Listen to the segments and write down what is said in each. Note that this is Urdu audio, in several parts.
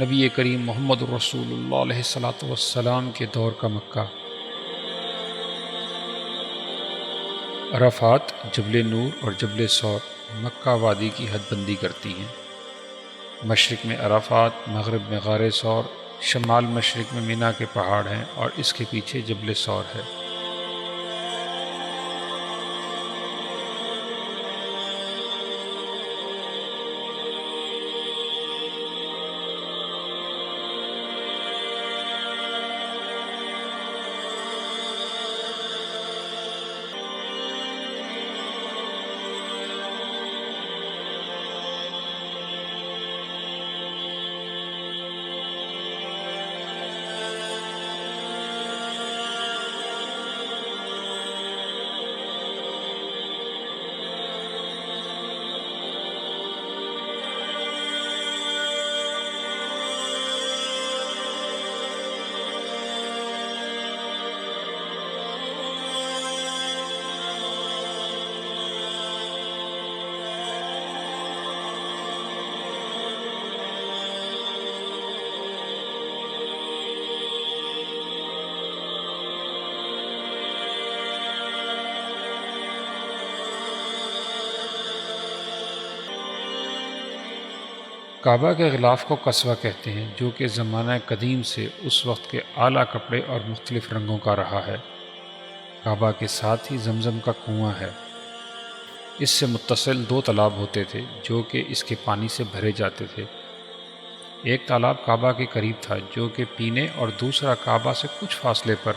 نبی کریم محمد رسول اللہ علیہ الصلاۃ والسلام کے دور کا مکہ۔ عرفات، جبل نور اور جبل ثور مکہ وادی کی حد بندی کرتی ہیں۔ مشرق میں عرفات، مغرب میں غار ثور، شمال مشرق میں مینا کے پہاڑ ہیں اور اس کے پیچھے جبل ثور ہے۔ کعبہ کے غلاف کو قصوہ کہتے ہیں، جو کہ زمانہ قدیم سے اس وقت کے اعلیٰ کپڑے اور مختلف رنگوں کا رہا ہے۔ کعبہ کے ساتھ ہی زمزم کا کنواں ہے۔ اس سے متصل 2 تالاب ہوتے تھے جو کہ اس کے پانی سے بھرے جاتے تھے۔ ایک تالاب کعبہ کے قریب تھا جو کہ پینے اور دوسرا کعبہ سے کچھ فاصلے پر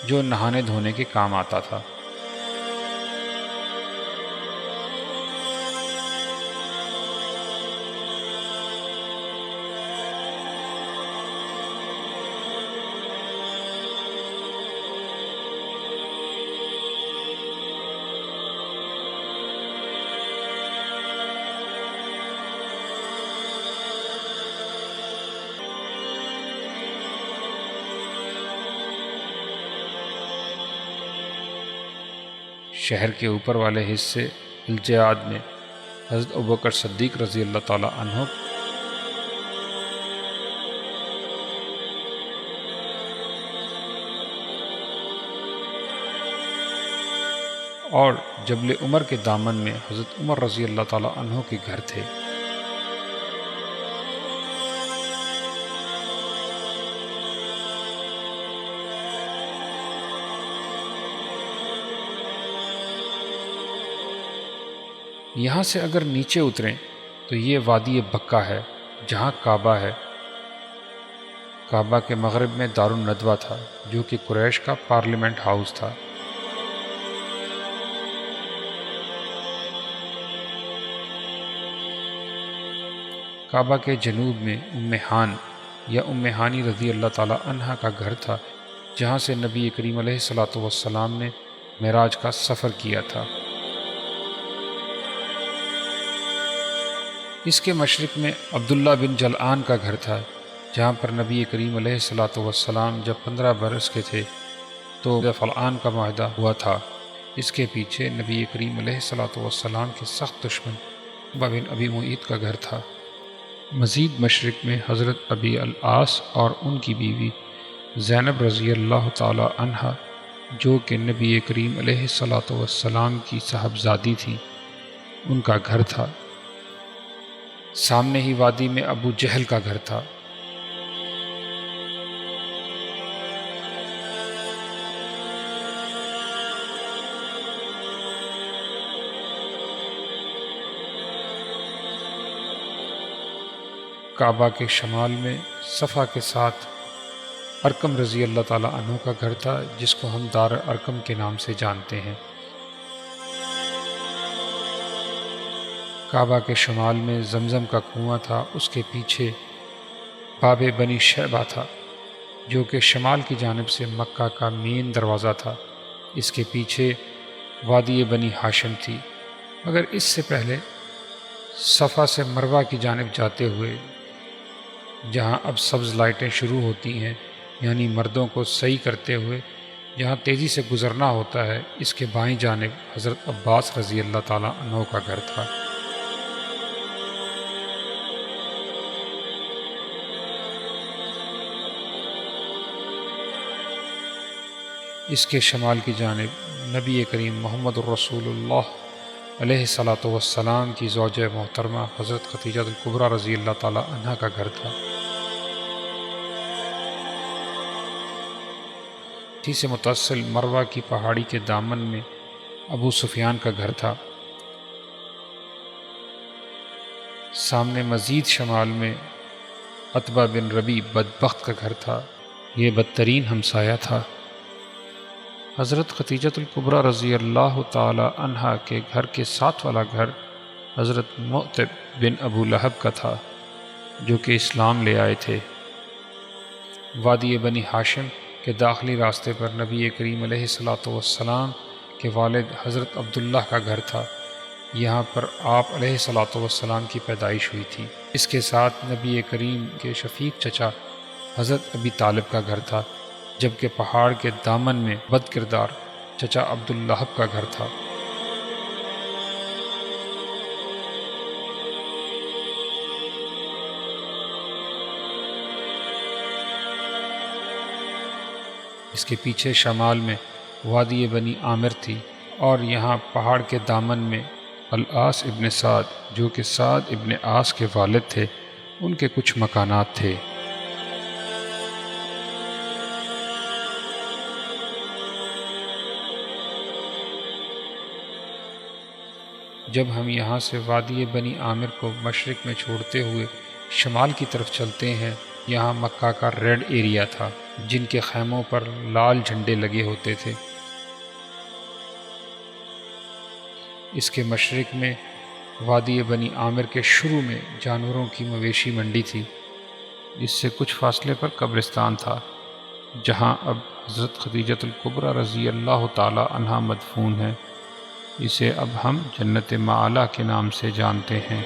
جو نہانے دھونے کے کام آتا تھا۔ شہر کے اوپر والے حصے الجیاد میں حضرت ابوبکر صدیق رضی اللہ تعالی عنہ اور جبل عمر کے دامن میں حضرت عمر رضی اللہ تعالی عنہ کے گھر تھے۔ یہاں سے اگر نیچے اتریں تو یہ وادی بکہ ہے جہاں کعبہ ہے۔ کعبہ کے مغرب میں دار الندوہ تھا جو کہ قریش کا پارلیمنٹ ہاؤس تھا۔ کعبہ کے جنوب میں ام ہان یا ام ہانی رضی اللہ تعالی عنہا کا گھر تھا، جہاں سے نبی کریم علیہ الصلاۃ والسلام نے معراج کا سفر کیا تھا۔ اس کے مشرق میں عبداللہ بن جلعان کا گھر تھا، جہاں پر نبی کریم علیہ الصلاۃ والسلام جب 15 برس کے تھے تو فلعان کا معاہدہ ہوا تھا۔ اس کے پیچھے نبی کریم علیہ الصلاۃ والسلام کے سخت دشمن عقبہ بن ابی معیط کا گھر تھا۔ مزید مشرق میں حضرت ابی العاص اور ان کی بیوی زینب رضی اللہ تعالی عنہا، جو کہ نبی کریم علیہ الصلاۃ والسلام کی صاحبزادی تھی، ان کا گھر تھا۔ سامنے ہی وادی میں ابو جہل کا گھر تھا۔ کعبہ کے شمال میں صفا کے ساتھ ارقم رضی اللہ تعالی عنہ کا گھر تھا، جس کو ہم دار ارقم کے نام سے جانتے ہیں۔ کعبہ کے شمال میں زمزم کا کنواں تھا، اس کے پیچھے باب بنی شیبہ تھا جو کہ شمال کی جانب سے مکہ کا مین دروازہ تھا۔ اس کے پیچھے وادی بنی ہاشم تھی، مگر اس سے پہلے صفا سے مروہ کی جانب جاتے ہوئے جہاں اب سبز لائٹیں شروع ہوتی ہیں، یعنی مردوں کو صحیح کرتے ہوئے جہاں تیزی سے گزرنا ہوتا ہے، اس کے بائیں جانب حضرت عباس رضی اللہ تعالیٰ عنہ کا گھر تھا۔ اس کے شمال کی جانب نبی کریم محمد الرسول اللہ علیہ الصلاۃ والسلام کی زوجہ محترمہ حضرت خدیجہ الکبریٰ رضی اللہ تعالی عنہا کا گھر تھا۔ اسی سے متصل مروہ کی پہاڑی کے دامن میں ابو سفیان کا گھر تھا۔ سامنے مزید شمال میں عتبہ بن ربیع بدبخت کا گھر تھا، یہ بدترین ہمسایہ تھا۔ حضرت خدیجہ الکبریٰ رضی اللہ تعالی عنہا کے گھر کے ساتھ والا گھر حضرت معتب بن ابو لہب کا تھا، جو کہ اسلام لے آئے تھے۔ وادی بنی ہاشم کے داخلی راستے پر نبی کریم علیہ الصلاۃ والسلام کے والد حضرت عبداللہ کا گھر تھا، یہاں پر آپ علیہ الصلاۃ والسلام کی پیدائش ہوئی تھی۔ اس کے ساتھ نبی کریم کے شفیق چچا حضرت ابی طالب کا گھر تھا، جبکہ پہاڑ کے دامن میں بد کردار چچا عبداللہب کا گھر تھا۔ اس کے پیچھے شمال میں وادی بنی عامر تھی، اور یہاں پہاڑ کے دامن میں العاص ابن سعد، جو کہ سعد ابن عاص کے والد تھے، ان کے کچھ مکانات تھے۔ جب ہم یہاں سے وادی بنی عامر کو مشرق میں چھوڑتے ہوئے شمال کی طرف چلتے ہیں، یہاں مکہ کا ریڈ ایریا تھا، جن کے خیموں پر لال جھنڈے لگے ہوتے تھے۔ اس کے مشرق میں وادی بنی عامر کے شروع میں جانوروں کی مویشی منڈی تھی، جس سے کچھ فاصلے پر قبرستان تھا، جہاں اب حضرت خدیجہ الکبریٰ رضی اللہ تعالی عنہا مدفون ہیں۔ اسے اب ہم جنت معالی کے نام سے جانتے ہیں۔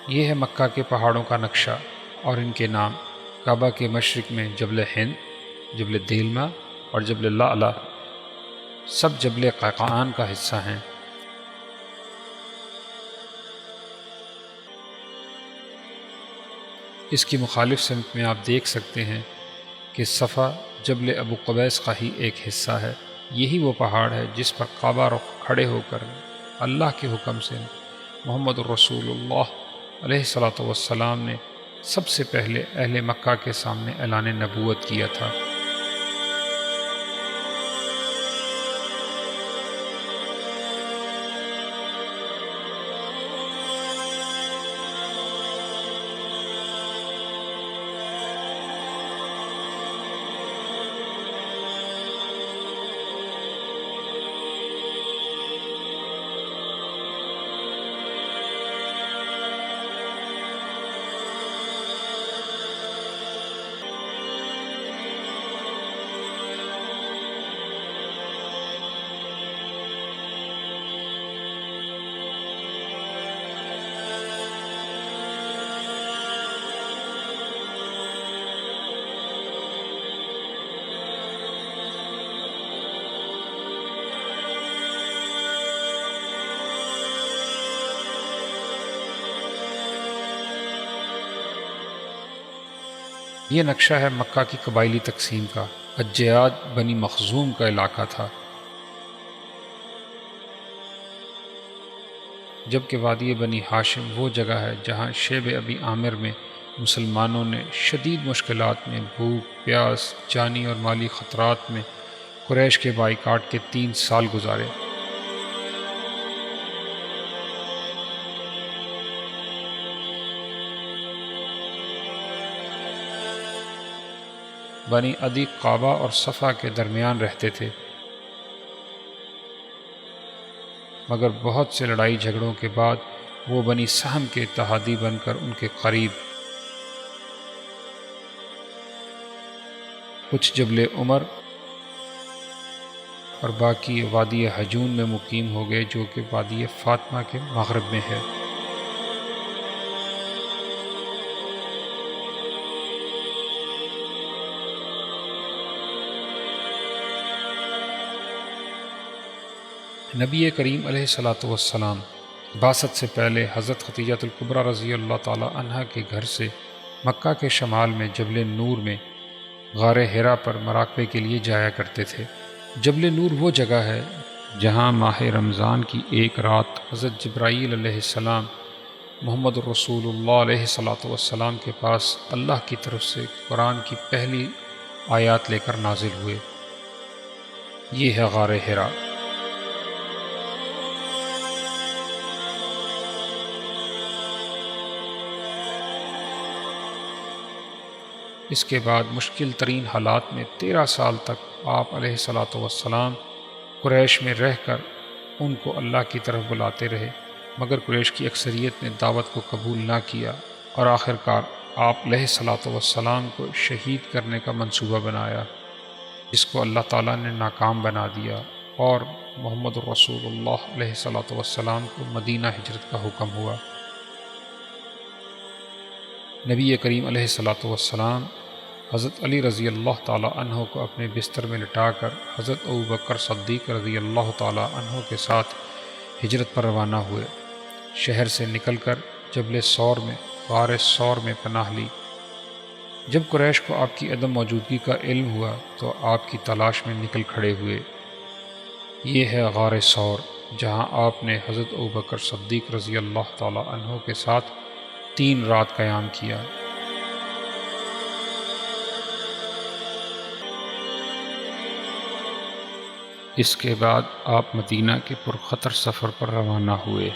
یہ ہے مکہ کے پہاڑوں کا نقشہ اور ان کے نام۔ کعبہ کے مشرق میں جبل ہند، جبل دیلما اور جبل لعلہ سب جبل قیقان کا حصہ ہیں۔ اس کی مخالف سمت میں آپ دیکھ سکتے ہیں کہ صفا جبل ابو قبیس کا ہی ایک حصہ ہے۔ یہی وہ پہاڑ ہے جس پر کعبہ رخ کھڑے ہو کر اللہ کے حکم سے محمد الرسول اللہ علیہ الصلاۃ والسلام نے سب سے پہلے اہل مکہ کے سامنے اعلان نبوت کیا تھا۔ یہ نقشہ ہے مکہ کی قبائلی تقسیم کا۔ الجیاد بنی مخزوم کا علاقہ تھا، جبکہ وادی بنی ہاشم وہ جگہ ہے جہاں شیب ابی عامر میں مسلمانوں نے شدید مشکلات میں، بھوک، پیاس، جانی اور مالی خطرات میں قریش کے بائیکاٹ کے 3 سال گزارے۔ بنی عدی کعبہ اور صفا کے درمیان رہتے تھے، مگر بہت سے لڑائی جھگڑوں کے بعد وہ بنی سہم کے اتحادی بن کر ان کے قریب کچھ جبل عمر اور باقی وادی حجون میں مقیم ہو گئے، جو کہ وادی فاطمہ کے مغرب میں ہے۔ نبی کریم علیہ الصلاۃ والسلام بعثت سے پہلے حضرت خدیجہ الکبریٰ رضی اللہ تعالی عنہا کے گھر سے مکہ کے شمال میں جبل نور میں غار حرا پر مراقبے کے لیے جایا کرتے تھے۔ جبل نور وہ جگہ ہے جہاں ماہ رمضان کی ایک رات حضرت جبرائیل علیہ السلام محمد الرسول اللہ علیہ الصلاۃ والسلام کے پاس اللہ کی طرف سے قرآن کی پہلی آیات لے کر نازل ہوئے۔ یہ ہے غار حرا۔ اس کے بعد مشکل ترین حالات میں 13 سال تک آپ علیہ الصلاۃ والسلام قریش میں رہ کر ان کو اللہ کی طرف بلاتے رہے، مگر قریش کی اکثریت نے دعوت کو قبول نہ کیا اور آخر کار آپ علیہ الصلاۃ والسلام کو شہید کرنے کا منصوبہ بنایا، جس کو اللہ تعالیٰ نے ناکام بنا دیا، اور محمد الرسول اللہ علیہ الصلاۃ والسلام کو مدینہ ہجرت کا حکم ہوا۔ نبی کریم علیہ الصلاۃ والسلام حضرت علی رضی اللہ تعالیٰ عنہ کو اپنے بستر میں لٹا کر حضرت ابوبکر صدیق رضی اللہ تعالیٰ عنہ کے ساتھ ہجرت پر روانہ ہوئے۔ شہر سے نکل کر جبل ثور میں غار ثور میں پناہ لی۔ جب قریش کو آپ کی عدم موجودگی کا علم ہوا تو آپ کی تلاش میں نکل کھڑے ہوئے۔ یہ ہے غار ثور، جہاں آپ نے حضرت ابوبکر صدیق رضی اللہ تعالیٰ عنہ کے ساتھ 3 رات قیام کیا۔ اس کے بعد آپ مدینہ کے پرخطر سفر پر روانہ ہوئے۔